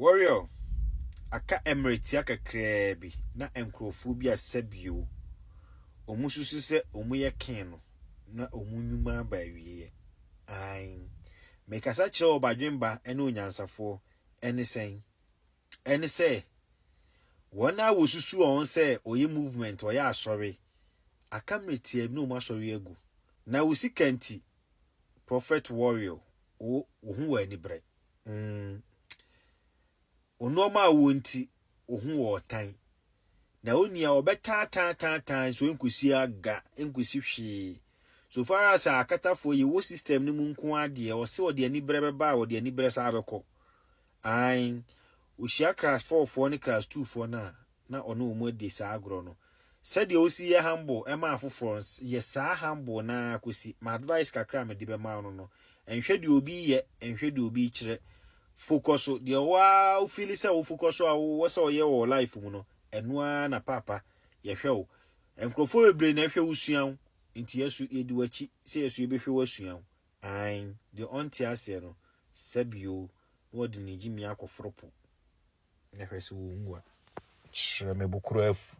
Warrior, aka Emirates aka krebi na enkrofo bi asabio. Omususu se omuye ken no na omunyuma ba wiye. Ai. Mekasa kire obadwemba ene onyansafo ene sen. Ene se wona wosusu on se oye movement oya asori. Aka Emirates e no masori agu. Na wosikanti Prophet Warrior o hu wa ni bre. Onoma wonti ohun wo tan na onia obeta so enkusi aga enkusi hwe so far as akatafo ye wo system ni mu nko ade o se ode ani bre beba ode ani bre sa abekọ an ohia class 4 4 ni class 2 4 na ono omu ade sa agro no said ye osi ye humble e ma afoforo ye sa humble na akosi my advice kakra me de be ma no enhwe de obi ye enhwe de obi kire focus the wa feel say wo focus wo say ye wo life mu no enua na papa ye hwe wo enkrofo ebre na hwe usuan nti yesu edi wachi say yesu ebe hwe wasuan an the onti ase no sabio wo de ni gimi akoforopo na hwe se wo ngwa chere me bukuru afu